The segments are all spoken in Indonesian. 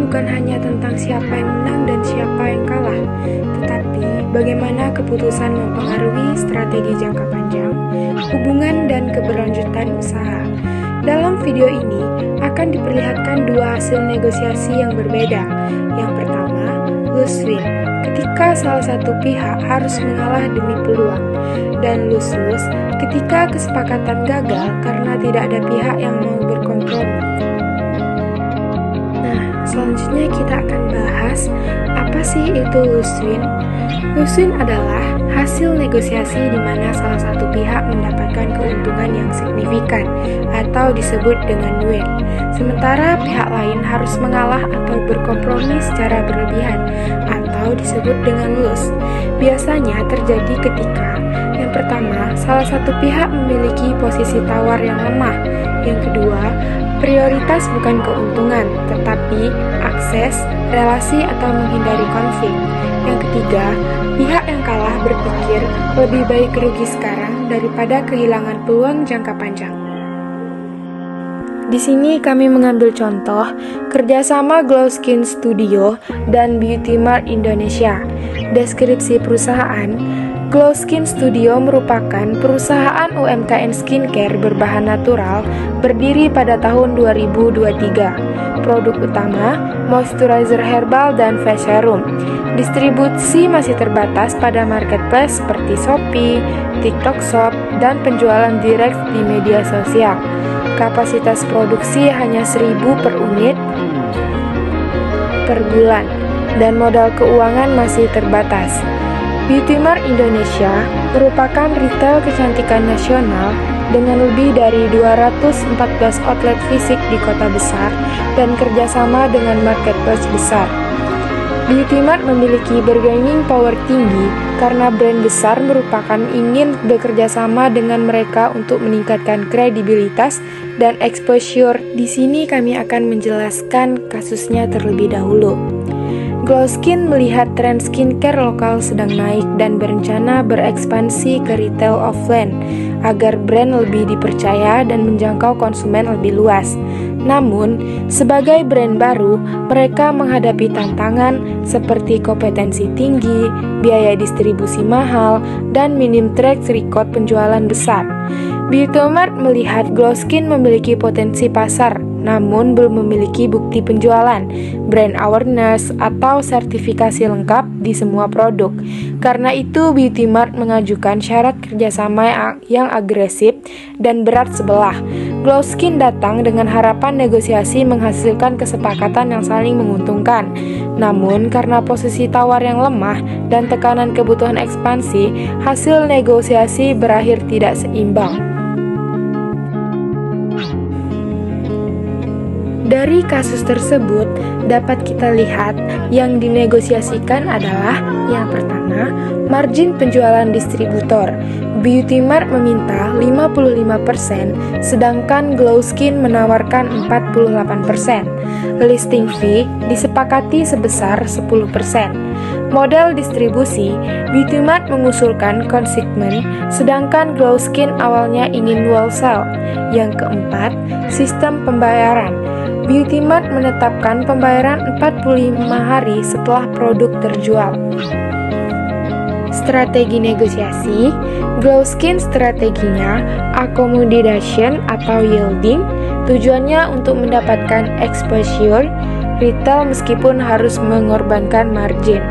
bukan hanya tentang siapa yang menang dan siapa yang kalah, tetapi bagaimana keputusan mempengaruhi strategi jangka panjang, hubungan dan keberlanjutan usaha. Dalam video ini akan diperlihatkan dua hasil negosiasi yang berbeda. Yang pertama, lose-win, ketika salah satu pihak harus mengalah demi peluang, dan lose-lose ketika kesepakatan gagal karena tidak ada pihak yang mau berkompromi. Nah, selanjutnya kita akan bahas apa sih itu lose-win. Lose-win adalah hasil negosiasi di mana salah satu pihak mendapatkan keuntungan yang signifikan atau disebut dengan win, sementara pihak lain harus mengalah atau berkompromi secara berlebihan atau disebut dengan lose. Biasanya terjadi ketika yang pertama, salah satu pihak memiliki posisi tawar yang lemah. Yang kedua, prioritas bukan keuntungan, tetapi akses, relasi atau menghindari konflik. Yang ketiga, pihak yang kalah berpikir lebih baik rugi sekarang daripada kehilangan peluang jangka panjang. Di sini kami mengambil contoh kerjasama Glow Skin Studio dan Beauty Mart Indonesia. Deskripsi perusahaan: Glow Skin Studio merupakan perusahaan UMKM skincare berbahan natural berdiri pada tahun 2023. Produk utama, moisturizer herbal dan face serum. Distribusi masih terbatas pada marketplace seperti Shopee, TikTok Shop, dan penjualan direct di media sosial. Kapasitas produksi hanya 1.000 per unit per bulan, dan modal keuangan masih terbatas. Beauty Mart Indonesia merupakan retail kecantikan nasional dengan lebih dari 214 outlet fisik di kota besar dan kerjasama dengan marketplace besar. Beauty Mart memiliki bargaining power tinggi karena brand besar merupakan ingin bekerjasama dengan mereka untuk meningkatkan kredibilitas dan exposure. Di sini kami akan menjelaskan kasusnya terlebih dahulu. Glow Skin melihat tren skincare lokal sedang naik dan berencana berekspansi ke retail offline agar brand lebih dipercaya dan menjangkau konsumen lebih luas. Namun, sebagai brand baru, mereka menghadapi tantangan seperti kompetensi tinggi, biaya distribusi mahal, dan minim track record penjualan besar. Beauty Mart melihat Glow Skin memiliki potensi pasar, namun belum memiliki bukti penjualan, brand awareness, atau sertifikasi lengkap di semua produk. Karena itu, Beauty Mart mengajukan syarat kerjasama yang agresif dan berat sebelah. Glow Skin datang dengan harapan negosiasi menghasilkan kesepakatan yang saling menguntungkan. Namun, karena posisi tawar yang lemah dan tekanan kebutuhan ekspansi, hasil negosiasi berakhir tidak seimbang. Dari kasus tersebut, dapat kita lihat yang dinegosiasikan adalah yang pertama, margin penjualan distributor. Beauty Mart meminta 55%, sedangkan Glow Skin menawarkan 48%. Listing fee disepakati sebesar 10%. Model distribusi, Beauty Mart mengusulkan consignment, sedangkan Glow Skin awalnya ingin wholesale. Yang keempat, sistem pembayaran. Beauty Mart menetapkan pembayaran 45 hari setelah produk terjual. Strategi negosiasi, Glow Skin strateginya accommodation atau yielding, tujuannya untuk mendapatkan exposure retail meskipun harus mengorbankan margin.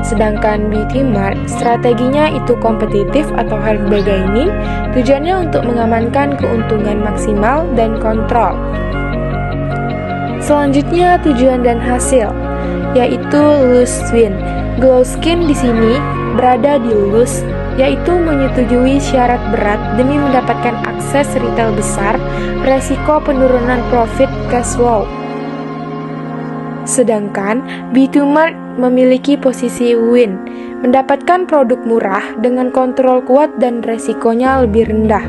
Sedangkan Beauty Mart strateginya itu kompetitif atau hard bargaining, tujuannya untuk mengamankan keuntungan maksimal dan kontrol. Selanjutnya tujuan dan hasil, yaitu lose-win. Glow Skin di sini berada di lose, yaitu menyetujui syarat berat demi mendapatkan akses retail besar, resiko penurunan profit cash flow. Sedangkan Beauty Mart memiliki posisi win, mendapatkan produk murah dengan kontrol kuat dan resikonya lebih rendah.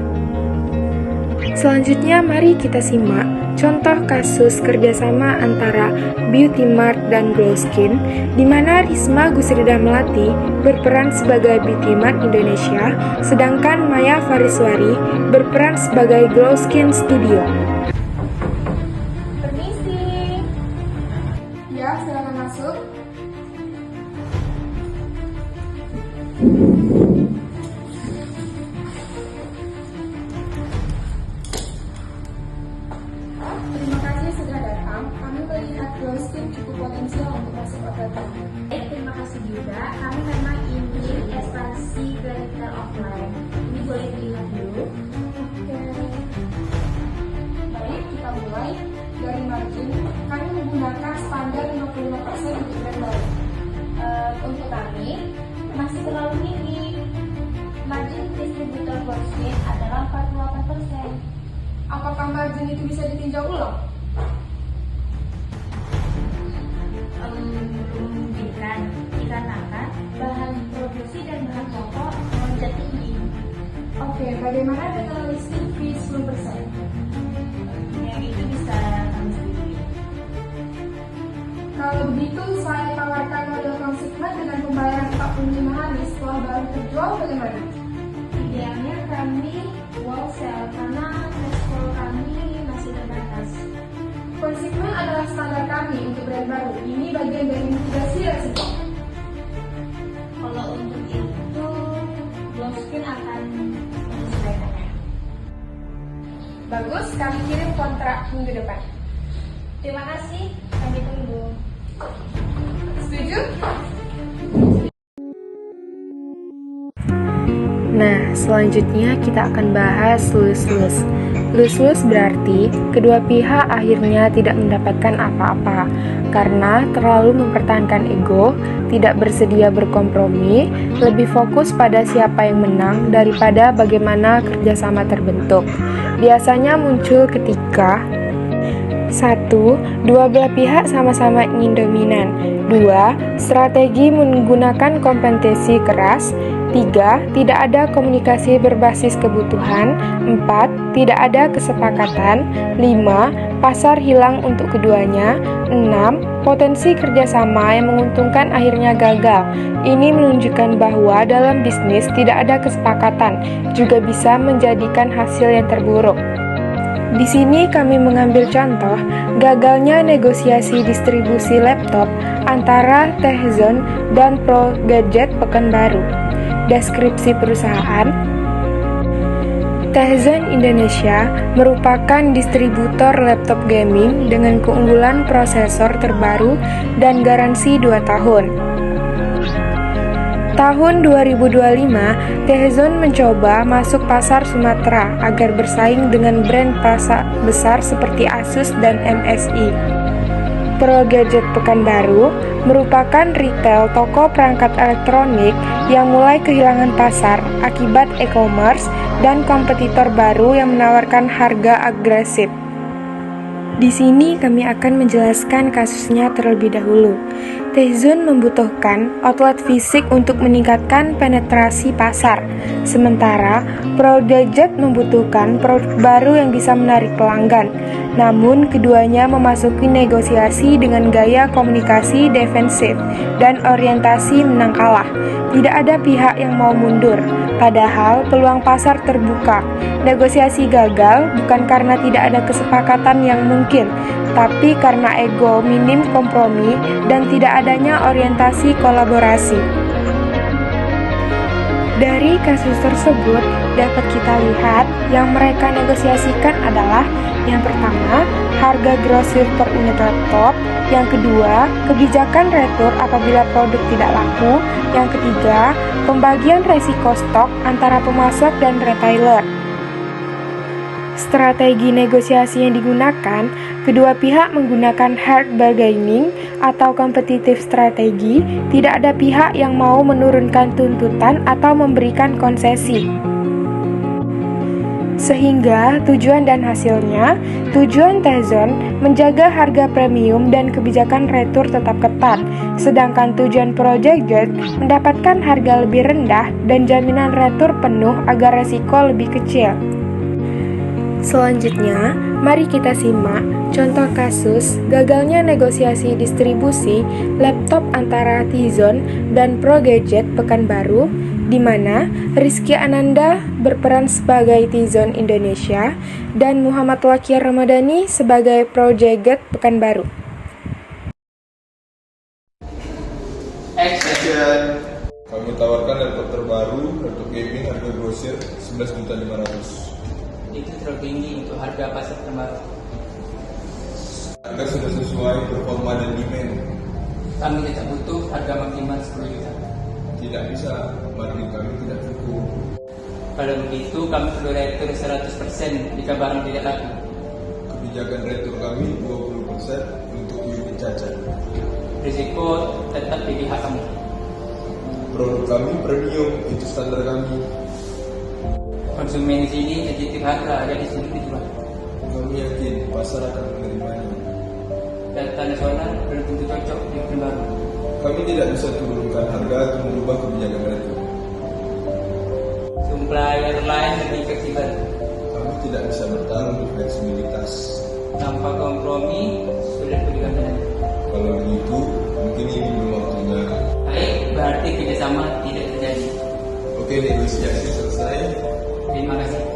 Selanjutnya mari kita simak contoh kasus kerjasama antara Beauty Mart dan Glow Skin, di mana Risma Gusrida Melati berperan sebagai Beauty Mart Indonesia, sedangkan Maya Fariswari berperan sebagai Glow Skin Studio. Permisi. Ya, Terima kasih sudah datang. Kami melihat Glowstream cukup potensial untuk masuk outlet kami. Terima kasih juga. Kami memang ingin ekspansi ke retail offline. Ini boleh dilihat dulu. Oke. Baik, kita mulai dari margin. Kami menggunakan standar 55% untuk brand baru. Untuk kami masih terlalu tinggi. Margin distributor Glowstream adalah 48%. Apakah margin itu bisa ditinjau ulang? Memungkinkan dikarenakan bahan produksi dan bahan pokok melonjak tinggi. Oke, bagaimana dengan listing fee 10%? Yang itu bisa kami setujui. Kalau begitu, saya tawarkan model konsigmen dengan pembayaran 45 hari setelah barang terjual, bagaimana? Idealnya kami wholesale karena cash flow kami masih terbatas. Konsigmen adalah standar kami untuk brand baru. Ini bagian dari mitigasi resiko. Kalau untuk itu, Glowstream akan menyesuaikannya. Bagus, kami kirim kontrak minggu depan. Terima kasih, kami tunggu. Setuju? Nah, selanjutnya kita akan bahas lose-lose. Lose-lose berarti kedua pihak akhirnya tidak mendapatkan apa-apa karena terlalu mempertahankan ego, tidak bersedia berkompromi, lebih fokus pada siapa yang menang daripada bagaimana kerjasama terbentuk. Biasanya muncul ketika 1. Dua belah pihak sama-sama ingin dominan. 2. Strategi menggunakan kompetisi keras. 3. Tidak ada komunikasi berbasis kebutuhan. 4. Tidak ada kesepakatan. 5. Pasar hilang untuk keduanya. 6. Potensi kerjasama yang menguntungkan akhirnya gagal. Ini menunjukkan bahwa dalam bisnis tidak ada kesepakatan, juga bisa menjadikan hasil yang terburuk. Di sini kami mengambil contoh gagalnya negosiasi distribusi laptop antara Tehzon dan Pro Gadget Pekanbaru. Deskripsi perusahaan: Tehzon Indonesia merupakan distributor laptop gaming dengan keunggulan prosesor terbaru dan garansi 2 tahun. Tahun 2025, Tehzon mencoba masuk pasar Sumatera agar bersaing dengan brand pasar besar seperti Asus dan MSI. Pro Gadget Pekanbaru merupakan retail toko perangkat elektronik yang mulai kehilangan pasar akibat e-commerce dan kompetitor baru yang menawarkan harga agresif. Di sini kami akan menjelaskan kasusnya terlebih dahulu. Tehzon membutuhkan outlet fisik untuk meningkatkan penetrasi pasar, sementara Pro Gadget membutuhkan produk baru yang bisa menarik pelanggan. Namun, keduanya memasuki negosiasi dengan gaya komunikasi defensif dan orientasi menang kalah. Tidak ada pihak yang mau mundur, padahal peluang pasar terbuka. Negosiasi gagal bukan karena tidak ada kesepakatan yang mungkin, tapi karena ego minim kompromi dan tidak adanya orientasi kolaborasi. Dari kasus tersebut dapat kita lihat yang mereka negosiasikan adalah yang pertama, harga grosir per unit laptop, yang kedua, kebijakan retur apabila produk tidak laku, yang ketiga, pembagian resiko stok antara pemasok dan retailer. Strategi negosiasi yang digunakan, kedua pihak menggunakan hard bargaining atau kompetitif strategi. Tidak ada pihak yang mau menurunkan tuntutan atau memberikan konsesi. Sehingga tujuan dan hasilnya, tujuan Tehzon menjaga harga premium dan kebijakan retur tetap ketat, sedangkan tujuan Pro Gadget mendapatkan harga lebih rendah dan jaminan retur penuh agar resiko lebih kecil. Selanjutnya, mari kita simak contoh kasus gagalnya negosiasi distribusi laptop antara Tehzon dan Pro Gadget Pekanbaru, di mana Rizky Ananda berperan sebagai Tehzon Indonesia dan Muhammad Wakil Ramadhani sebagai Pro Gadget Pekanbaru. Action. Kami tawarkan laptop terbaru, laptop gaming harga grosir 11.500.000. Itu terlalu tinggi untuk harga pasar terbaru. Harga sudah sesuai performa dan demand. Kami tidak butuh harga maksimal 10 juta. Tidak bisa, margin kami tidak cukup. Kalau begitu kami perlu retur 100% jika barang tidak laku. Kebijakan retur kami 20% untuk unit cacat. Risiko tetap di pihak kami. Produk kami premium, itu standar kami. Konsumen di sini sensitif harga, jadi sulit dijual. Kami yakin pasar akan menerimanya. Data nasional belum tentu cocok di film baru. Kami tidak bisa turunkan harga atau merubah kebijakan retur. Supplier lain lebih fleksibel. Kami tidak bisa bertahan untuk fleksibilitas. Tanpa kompromi, sulit digantikan. Kalau begitu, mungkin ini belum waktunya. Baik, berarti kerjasama tidak terjadi. Oke, negosiasi selesai. Terima kasih.